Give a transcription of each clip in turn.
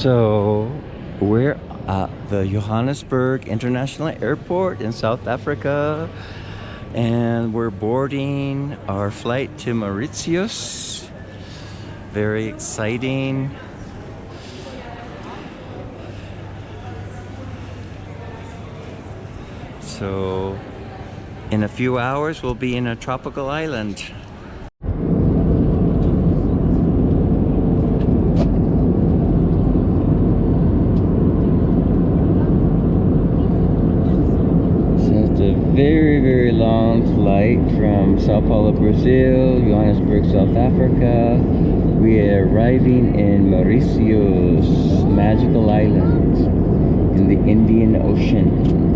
So we're at the Johannesburg International Airport in South Africa, and we're boarding our flight to Mauritius. Very exciting. So in a few hours we'll be in a tropical island. Very long flight from Sao Paulo, Brazil, Johannesburg, South Africa. We are arriving in Mauritius, magical island in the Indian Ocean.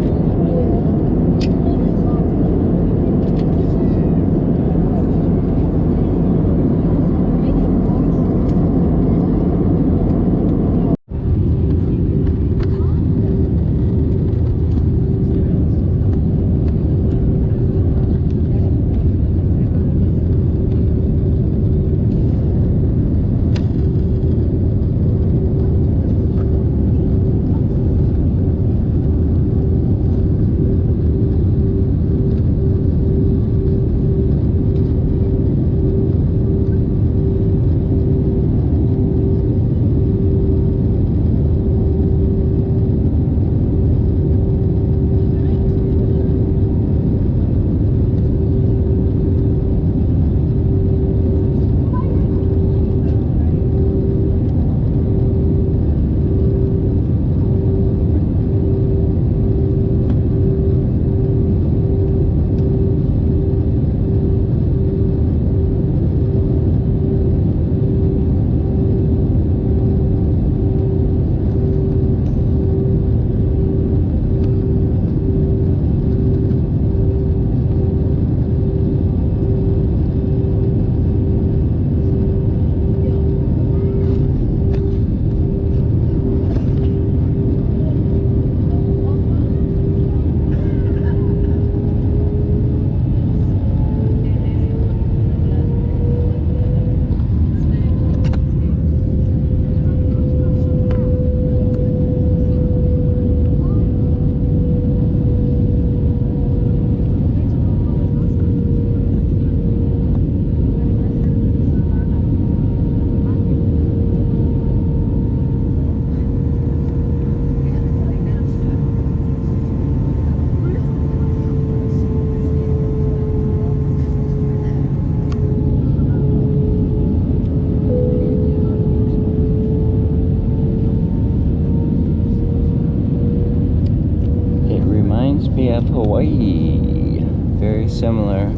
Of Hawaii, very similar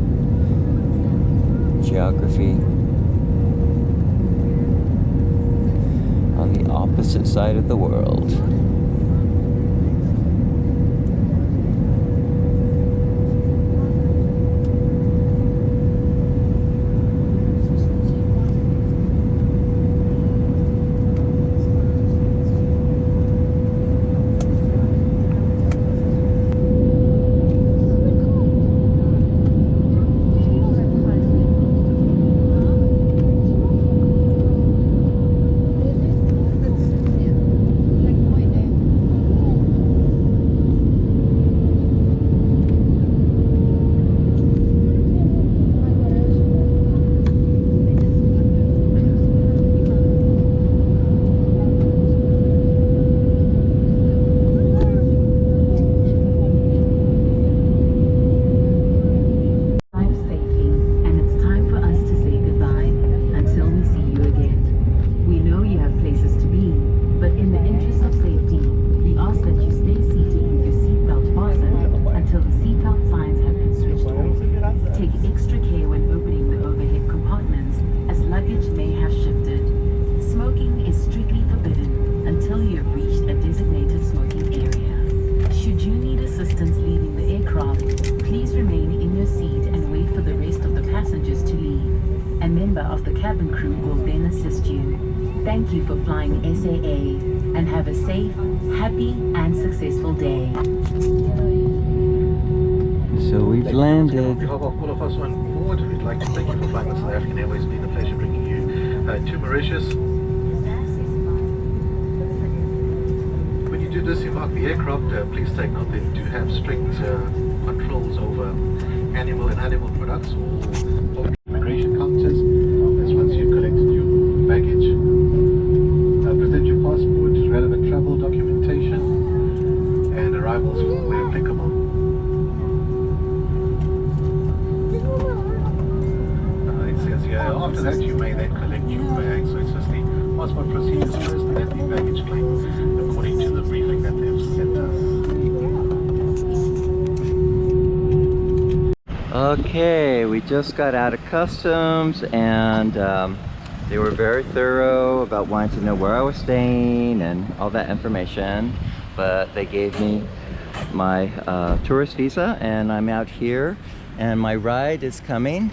geography on the opposite side of the world. cabin crew will then assist you. Thank you for flying SAA and have a safe, happy and successful day. So we've landed. On behalf of all of us on board, we'd like to thank you for flying with South African Airways. It's been a pleasure bringing you to Mauritius. embark the aircraft, please take note they do have strict controls over animal and animal products or immigration counters. That's once you've collected your baggage. Present your passport, relevant travel documentation, and arrivals where applicable. It says here, after that you may then collect your bag. So it's just the passport procedures first and then the baggage claim according to the briefing that they've sent us. Okay, we just got out of customs and they were very thorough about wanting to know where I was staying and all that information. But they gave me my tourist visa and I'm out here and my ride is coming.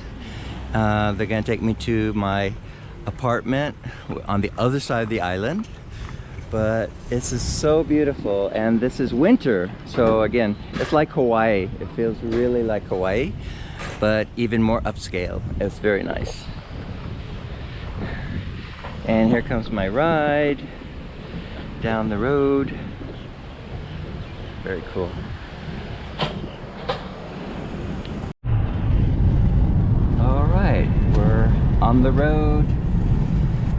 They're gonna take me to my apartment on the other side of the island. But this is so beautiful and this is winter. So again, it's like Hawaii. It feels really like Hawaii, but even more upscale. It's very nice. And here comes my ride down the road. Very cool. All right, we're on the road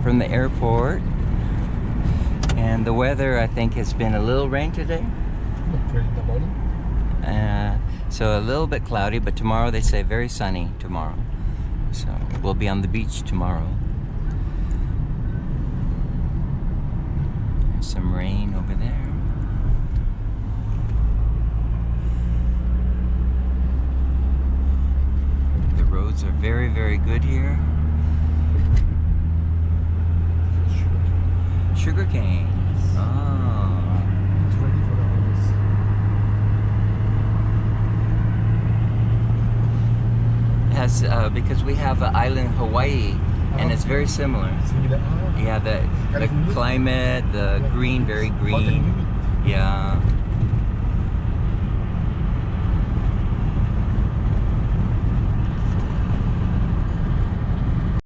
from the airport. And the weather, I think, has been a little rain today. In the morning? So a little bit cloudy, but tomorrow they say very sunny tomorrow. So we'll be on the beach tomorrow. There's some rain over there. The roads are very, very good here. Sugar cane. Oh. It's ready for the harvest. It has because we have an island Hawaii, and it's very similar. Yeah, the climate, the green, very green. Yeah.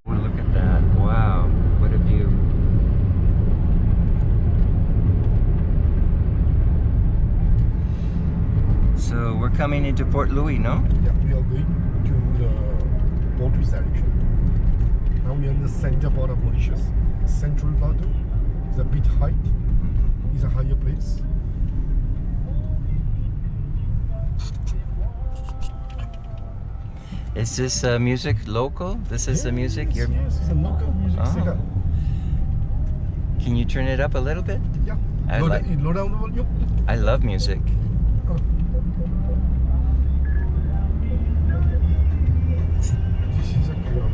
Oh, look at that! Wow, what a view. So we're coming into Port Louis, no? Yeah, we are going to the Mauritius direction. Now we are in the center part of Mauritius. Central plateau. It's a bit height. It's a higher place. Is this music local? This is the music? Yes, it's a local music singer. Can you turn it up a little bit? Yeah. I Low like- down the volume. I love music. This is a club.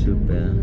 super.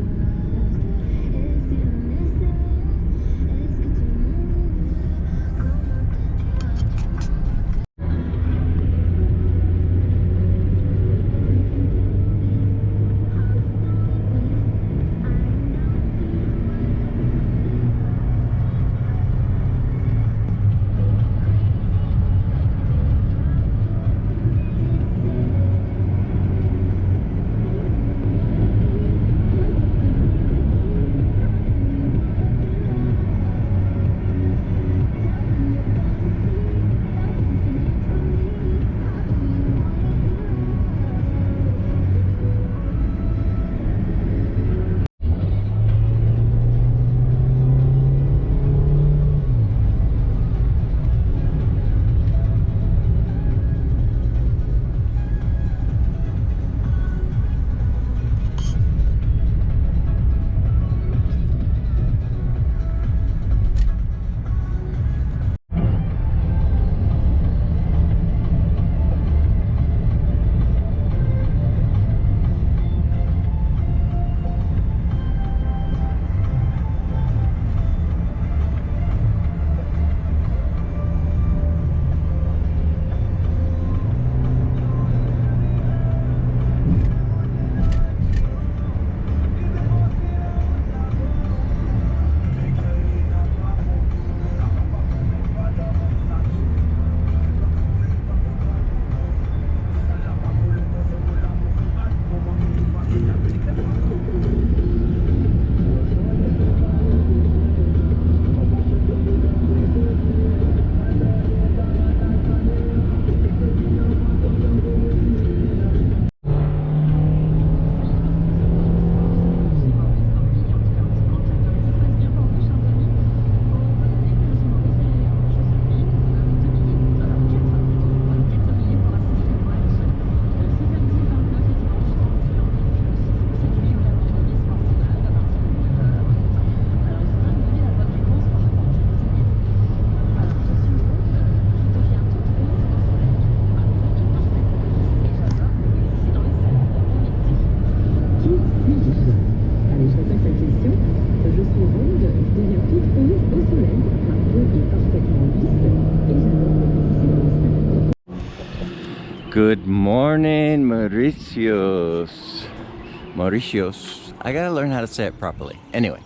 Good morning, Mauritius. Mauritius. I gotta learn how to say it properly. Anyway,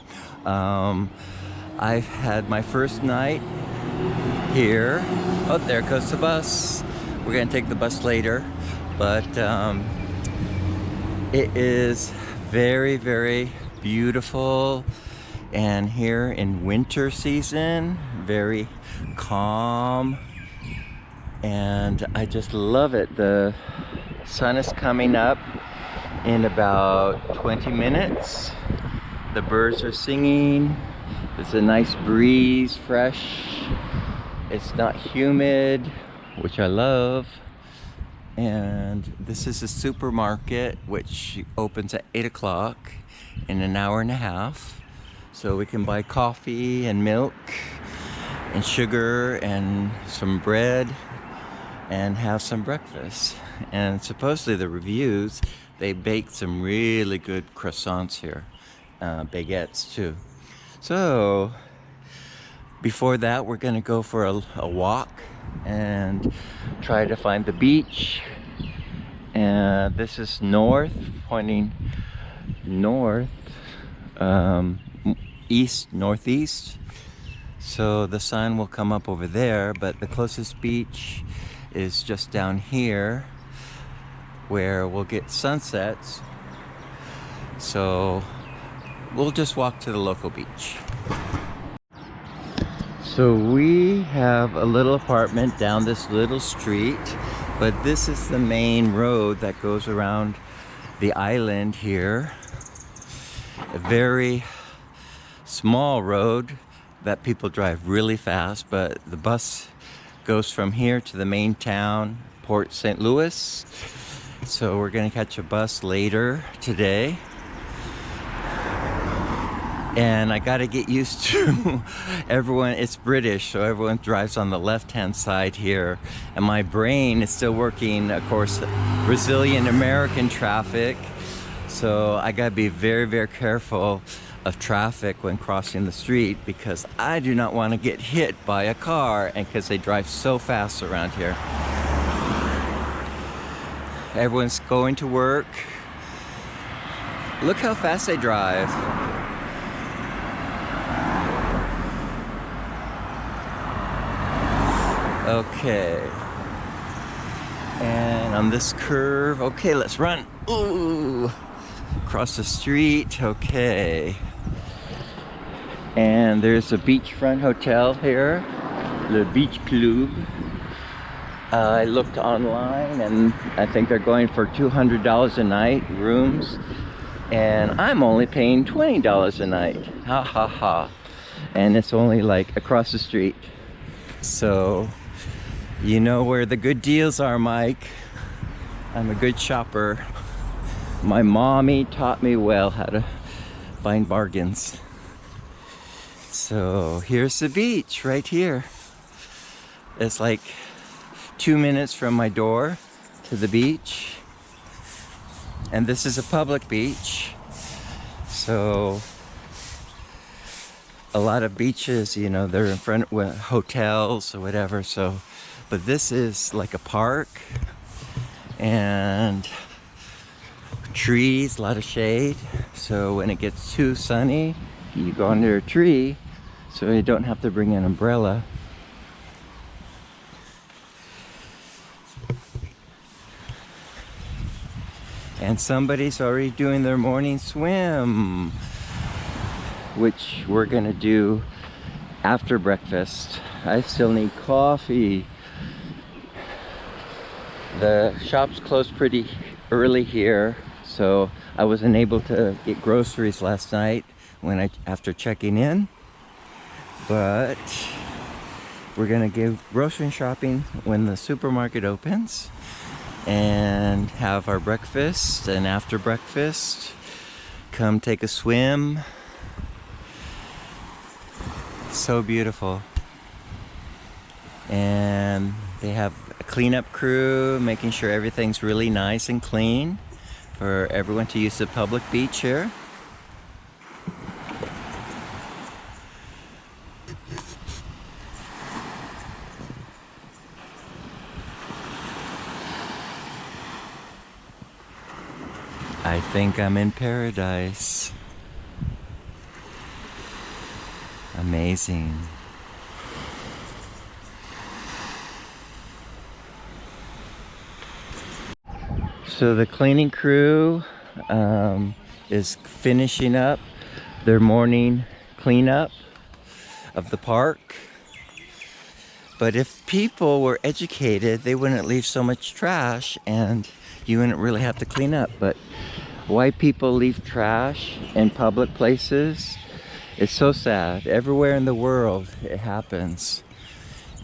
I've had my first night here. Oh, there goes the bus. We're gonna take the bus later, but it is very, very beautiful. And here in winter season, very calm. And I just love it. The sun is coming up in about 20 minutes. The birds are singing. There's a nice breeze, fresh. It's not humid, which I love. And this is a supermarket which opens at 8 o'clock in an hour and a half. So we can buy coffee and milk and sugar and some bread and have some breakfast. And supposedly the reviews, they bake some really good croissants here, baguettes too. So before that, we're gonna go for a walk and try to find the beach. And this is north, pointing north, east, northeast. So the sun will come up over there, but the closest beach is just down here where we'll get sunsets. So we'll just walk to the local beach. So we have a little apartment down this little street, but this is the main road that goes around the island here. A very small road that people drive really fast, but the bus goes from here to the main town, Port St. Louis. So we're gonna catch a bus later today. And I gotta get used to everyone, it's British, so everyone drives on the left-hand side here. And my brain is still working, of course, Brazilian American traffic. So I gotta be very, very careful of traffic when crossing the street because I do not want to get hit by a car, and because they drive so fast around here. Everyone's going to work. Look how fast they drive. Okay. And on this curve, okay, let's run. Ooh. Across the street, okay. And there's a beachfront hotel here, Le Beach Club. I looked online and I think they're going for $200 a night, rooms. And I'm only paying $20 a night. Ha ha ha. And it's only like across the street. So, you know where the good deals are, Mike. I'm a good shopper. My mommy taught me well how to find bargains. So here's the beach right here. It's like 2 minutes from my door to the beach. And this is a public beach. So a lot of beaches, you know, they're in front of hotels or whatever. So, but this is like a park and trees, a lot of shade. So when it gets too sunny, you go under a tree so you don't have to bring an umbrella. And somebody's already doing their morning swim, which we're gonna do after breakfast. I still need coffee. The shop's closed pretty early here, so I wasn't able to get groceries last night after checking in. But we're gonna go grocery shopping when the supermarket opens and have our breakfast, and after breakfast come take a swim. So beautiful. And they have a cleanup crew making sure everything's really nice and clean for everyone to use the public beach here. I think I'm in paradise. Amazing. So the cleaning crew is finishing up their morning cleanup of the park. But if people were educated, they wouldn't leave so much trash and you wouldn't really have to clean up. But why people leave trash in public places, it's so sad. Everywhere in the world it happens.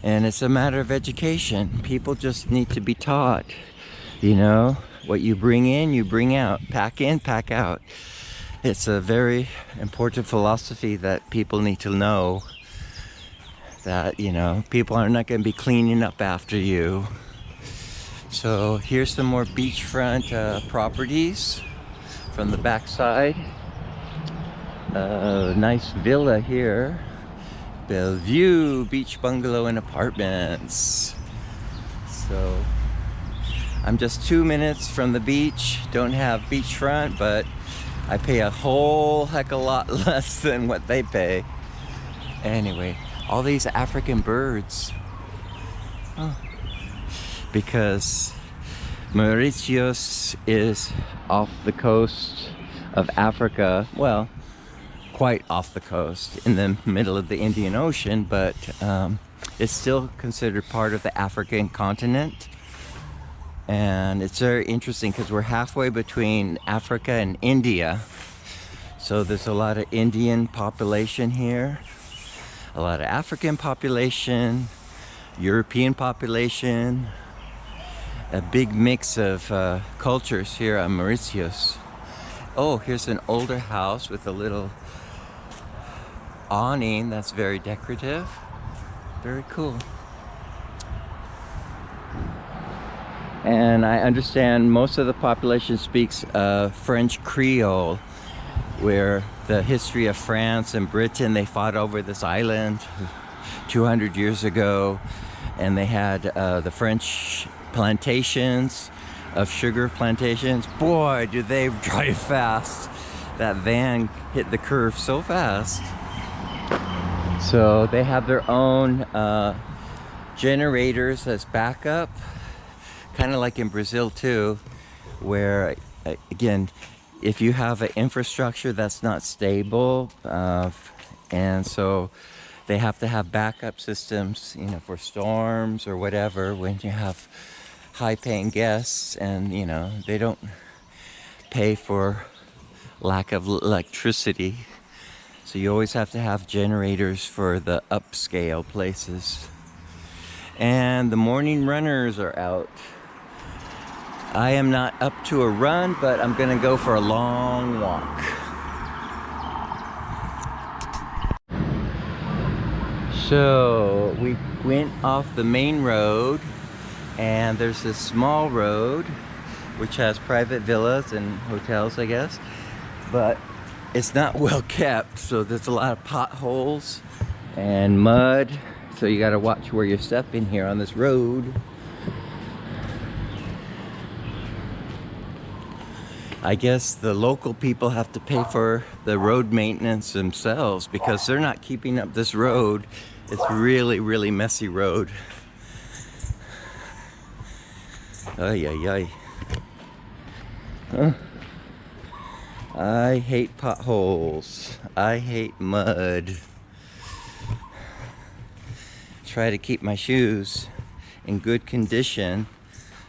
And it's a matter of education. People just need to be taught, you know, what you bring in, you bring out. Pack in, pack out. It's a very important philosophy that people need to know, that, you know, people are not going to be cleaning up after you. So here's some more beachfront properties from the backside. Nice villa here. Bellevue Beach Bungalow and Apartments. So I'm just 2 minutes from the beach. Don't have beachfront, but I pay a whole heck of a lot less than what they pay. Anyway, all these African birds. Oh. Because Mauritius is off the coast of Africa. Well, quite off the coast in the middle of the Indian Ocean, but it's still considered part of the African continent. And it's very interesting because we're halfway between Africa and India. So there's a lot of Indian population here, a lot of African population, European population, a big mix of cultures here on Mauritius. Oh, here's an older house with a little awning that's very decorative. Very cool. And I understand most of the population speaks French Creole, where the history of France and Britain, they fought over this island 200 years ago, and they had the French plantations of sugar plantations. Boy, do they drive fast. That van hit the curve so fast. So they have their own generators as backup, kind of like in Brazil too, where again, if you have an infrastructure that's not stable, and so they have to have backup systems, you know, for storms or whatever, when you have high-paying guests, and you know, they don't pay for lack of electricity. So you always have to have generators for the upscale places. And the morning runners are out. I am not up to a run, but I'm gonna go for a long walk. So we went off the main road, and there's this small road which has private villas and hotels, I guess, but it's not well kept, so there's a lot of potholes and mud, so you gotta watch where you're stepping here on this road. I guess the local people have to pay for the road maintenance themselves because they're not keeping up this road. It's really, really messy road. Ay, ay, ay. Huh? I hate potholes. I hate mud. Try to keep my shoes in good condition,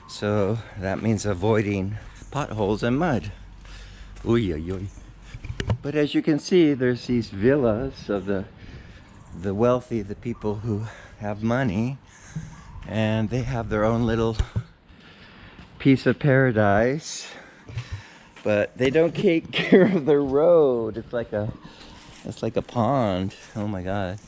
so that means avoiding potholes and mud. Oy, oy, oy. But as you can see, there's these villas of the wealthy, the people who have money, and they have their own little piece of paradise, but they don't take care of their road. It's like a pond. Oh my God.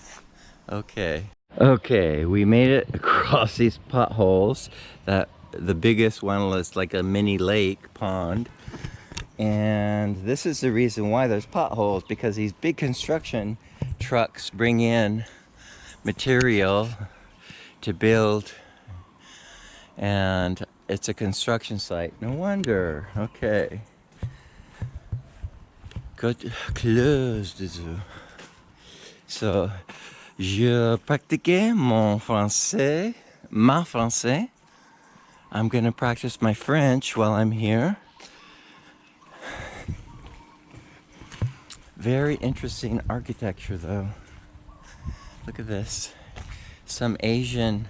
Okay, we made it across these potholes. That the biggest one was like a mini lake pond, and this is the reason why there's potholes, because these big construction trucks bring in material to build, and it's a construction site. No wonder. Okay, good, closed. So je pratiquais mon français, ma français. I'm gonna practice my French while I'm here. Very interesting architecture though. Look at this. Some Asian,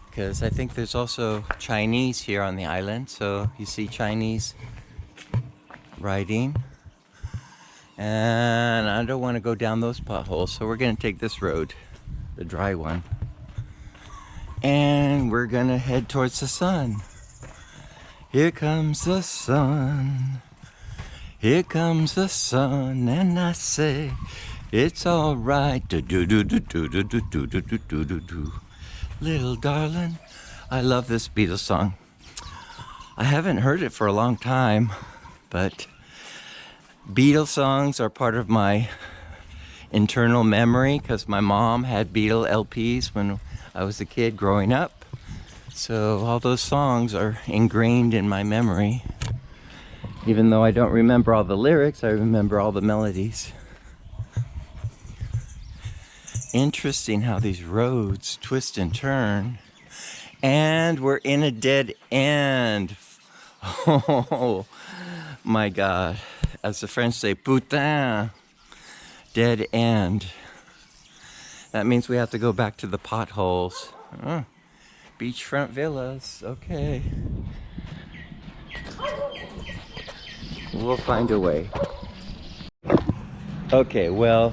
because I think there's also Chinese here on the island. So you see Chinese writing. And I don't want to go down those potholes, so we're gonna take this road, the dry one. And we're gonna head towards the sun. Here comes the sun. Here comes the sun, and I say it's all right. Do do do do do do do do do do do do. Little darling, I love this Beatles song. I haven't heard it for a long time, but Beatles songs are part of my internal memory because my mom had Beatle LPs when I was a kid growing up. So all those songs are ingrained in my memory. Even though I don't remember all the lyrics, I remember all the melodies. Interesting how these roads twist and turn. And we're in a dead end. Oh my God. As the French say, putain. Dead end. That means we have to go back to the potholes. Oh, beachfront villas. Okay. We'll find a way. Okay, well,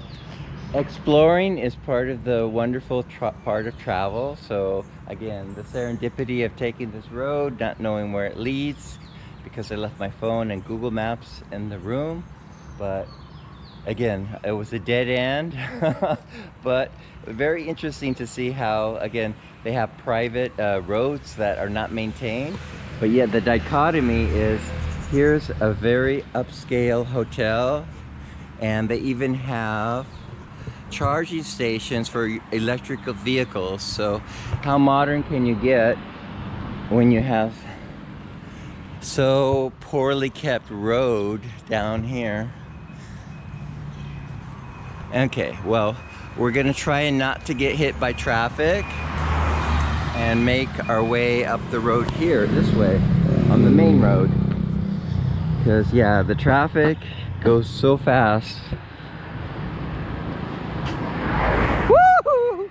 exploring is part of the wonderful part of travel. So again, the serendipity of taking this road, not knowing where it leads, because I left my phone and Google Maps in the room. But again, it was a dead end, but very interesting to see how, again, they have private roads that are not maintained. But yet the dichotomy is, here's a very upscale hotel, and they even have charging stations for electrical vehicles. So how modern can you get when you have so poorly kept road down here? Okay, well, we're gonna try not to get hit by traffic and make our way up the road here, this way, on the main road. Because, yeah, the traffic goes so fast. Woo!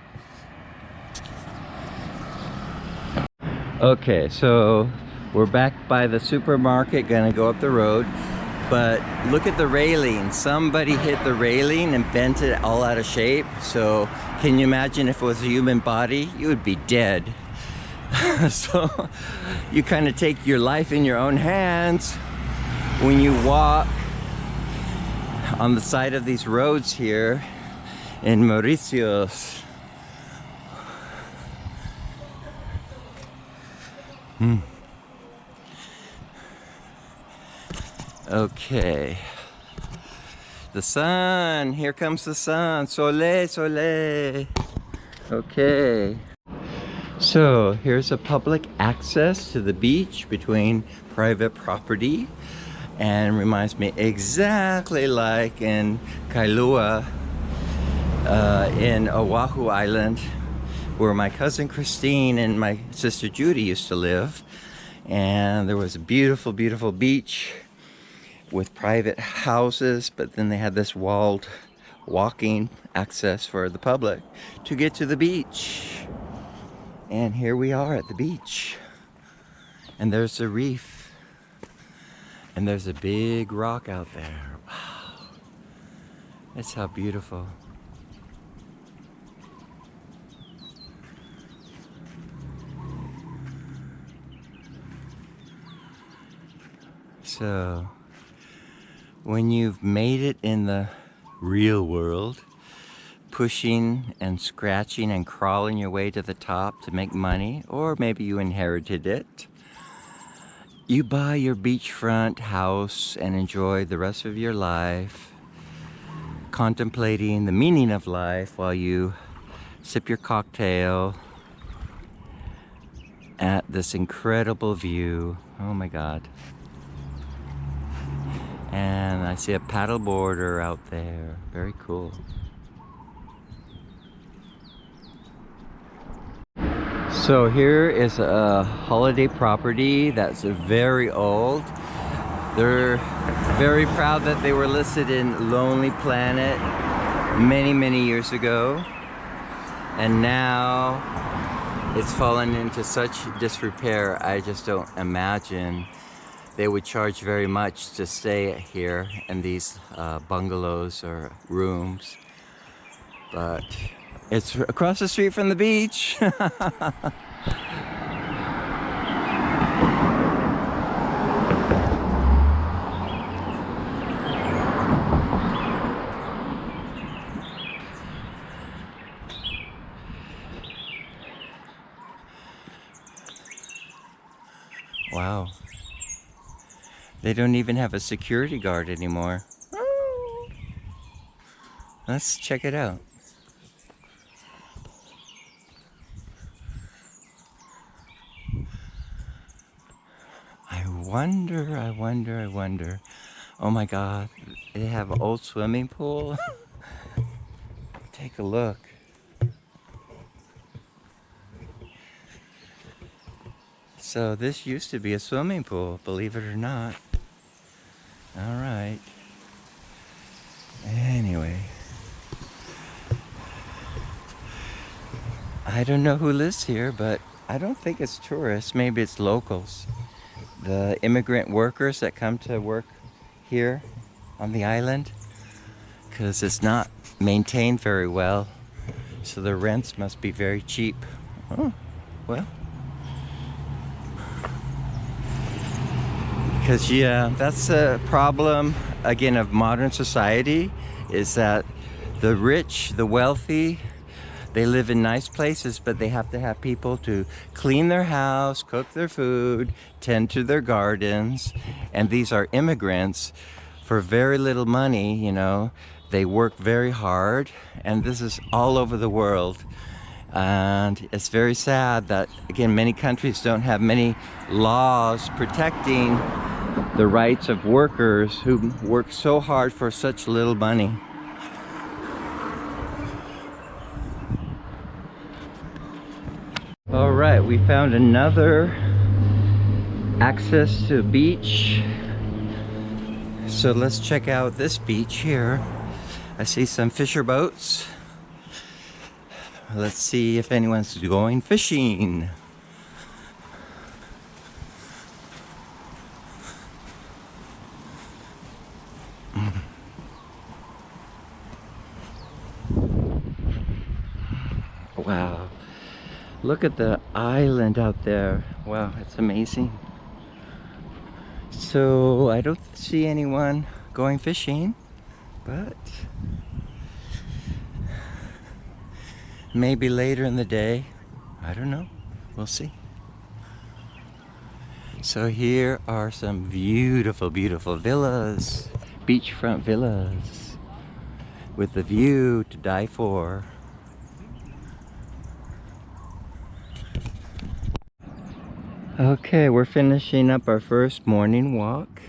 Okay, so we're back by the supermarket, gonna go up the road. But look at the railing. Somebody hit the railing and bent it all out of shape. So can you imagine if it was a human body? You would be dead. So you kind of take your life in your own hands when you walk on the side of these roads here in Mauritius. Okay, the sun, here comes the sun, soleil, soleil. Okay, so here's a public access to the beach between private property, and reminds me exactly like in Kailua in Oahu Island, where my cousin Christine and my sister Judy used to live. And there was a beautiful, beautiful beach with private houses, but then they had this walled walking access for the public to get to the beach. And here we are at the beach, and there's the reef, and there's a big rock out there. Wow, that's how beautiful. So when you've made it in the real world, pushing and scratching and crawling your way to the top to make money, or maybe you inherited it, you buy your beachfront house and enjoy the rest of your life, contemplating the meaning of life while you sip your cocktail at this incredible view. Oh my God. And I see a paddle boarder out there. Very cool. So here is a holiday property that's very old. They're very proud that they were listed in Lonely Planet many, many years ago. And now it's fallen into such disrepair, I just don't imagine they would charge very much to stay here in these bungalows or rooms. But it's across the street from the beach. Wow. They don't even have a security guard anymore. Let's check it out. I wonder. Oh my God, they have an old swimming pool. Take a look. So this used to be a swimming pool, believe it or not. All right. Anyway, I don't know who lives here, but I don't think it's tourists. Maybe it's locals. The immigrant workers that come to work here on the island, because it's not maintained very well. So the rents must be very cheap. Oh, well. Because yeah, that's a problem again of modern society, is that the rich, the wealthy, they live in nice places, but they have to have people to clean their house, cook their food, tend to their gardens. And these are immigrants for very little money, you know. They work very hard, and this is all over the world. And it's very sad that, again, many countries don't have many laws protecting the rights of workers who work so hard for such little money. All right, we found another access to a beach. So let's check out this beach here. I see some fisher boats. Let's see if anyone's going fishing. Wow. Look at the island out there. Wow, it's amazing. So I don't see anyone going fishing, but maybe later in the day. I don't know. We'll see. So here are some beautiful, beautiful villas, beachfront villas with the view to die for. Okay, we're finishing up our first morning walk,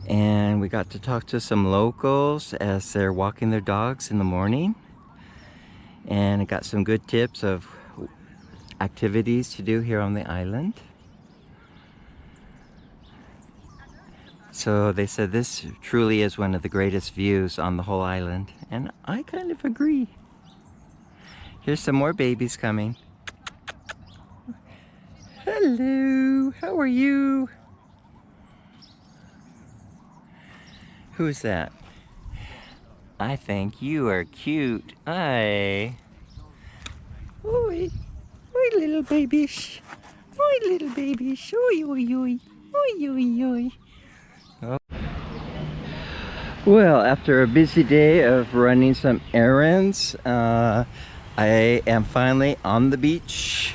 and we got to talk to some locals as they're walking their dogs in the morning, and I got some good tips of activities to do here on the island. So they said this truly is one of the greatest views on the whole island, and I kind of agree. Here's some more babies coming. Hello, how are you? Who's that? I think you are cute. Hi. Oi, oi, little babies. Oi, little babies. Oi, oi, oi. Oi, oi, oi. Oh. Well, after a busy day of running some errands, I am finally on the beach.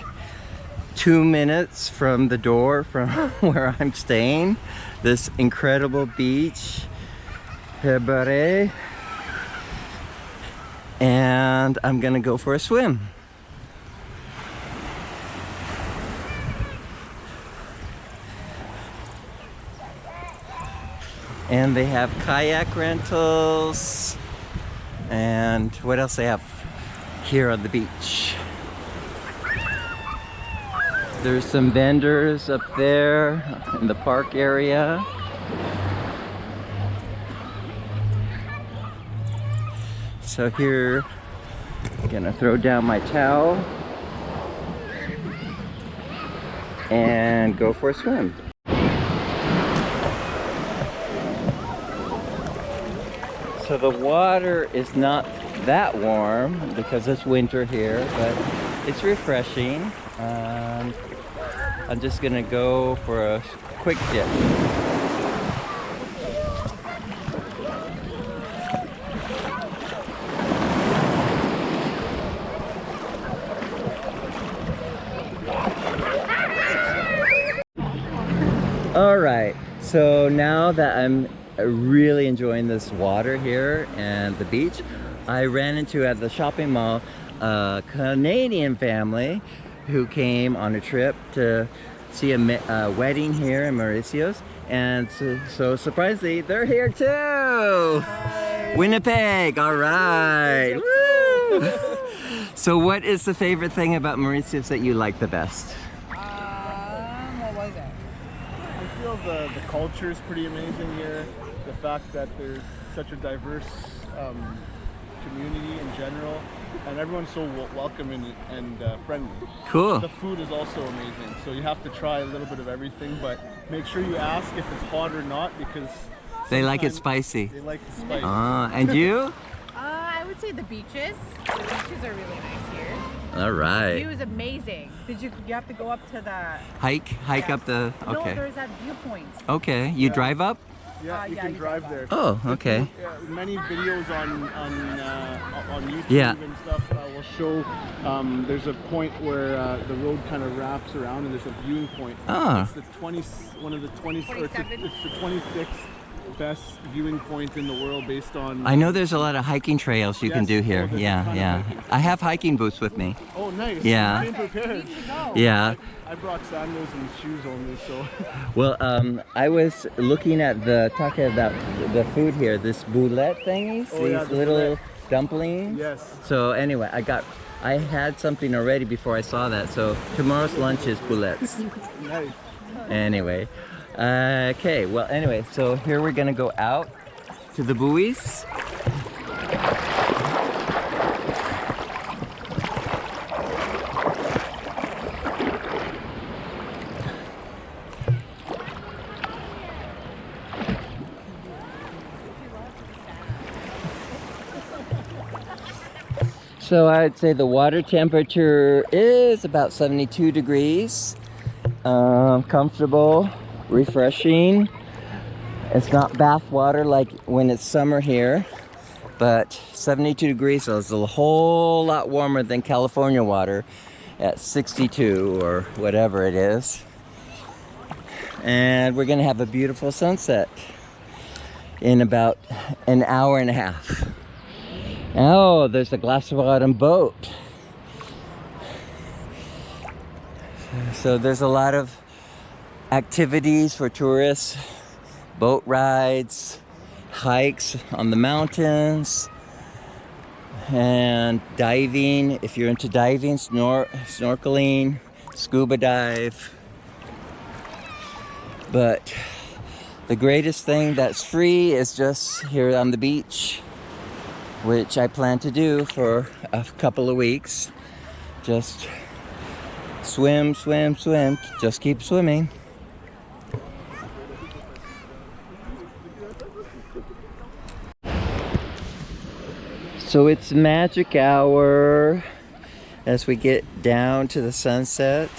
2 minutes from the door from where I'm staying. This incredible beach, Hebare. And I'm gonna go for a swim. And they have kayak rentals. And what else they have here on the beach? There's some vendors up there in the park area. So here, I'm gonna throw down my towel and go for a swim. So the water is not that warm because it's winter here, but it's refreshing. I'm just gonna go for a quick dip. All right, so now that I'm really enjoying this water here and the beach, I ran into at the shopping mall a Canadian family who came on a trip to see a wedding here in Mauritius, and so surprisingly they're here too. Hi. Winnipeg, all right. Woo. So what is the favorite thing about Mauritius that you like the best? What was it? I feel the culture is pretty amazing here. The fact that there's such a diverse community in general, and everyone's so welcoming and friendly. Cool. The food is also amazing, so you have to try a little bit of everything, but make sure you ask if it's hot or not, because they like it spicy. They like the spice. And you? I would say the beaches. The beaches are really nice here. All right. View is amazing. You have to go up to the Hike yes. up the. No, Okay. there's that viewpoint. Okay. You drive up? Yeah, you can drive there. Oh, okay. Many videos on YouTube Yeah. and stuff will show there's a point where the road kind of wraps around and there's a viewing point. Ah. It's the 26th best viewing point in the world based on. I know there's a lot of hiking trails you can Yes. do here. Oh, there's a Yeah, ton of yeah. hiking. I have hiking boots with me. Oh, nice. Yeah. You came prepared. Yeah. I brought sandals and shoes only, so. Well, I was looking at talking about the food here. This boulette thingies, Oh, yeah, these the little boulette. dumplings. Yes. So anyway, I had something already before I saw that. So tomorrow's lunch is boulettes. Nice. Anyway, okay. Well, anyway, so here we're gonna go out to the buoys. So I'd say the water temperature is about 72 degrees. Comfortable, refreshing. It's not bath water like when it's summer here, but 72 degrees, so it's a whole lot warmer than California water at 62 or whatever it is. And we're gonna have a beautiful sunset in about an hour and a half. Oh, there's a glass bottom boat. So there's a lot of activities for tourists, boat rides, hikes on the mountains, and diving. If you're into diving, snorkeling, scuba dive. But the greatest thing that's free is just here on the beach, which I plan to do for a couple of weeks. Just swim, swim, swim. Just keep swimming. So it's magic hour as we get down to the sunset.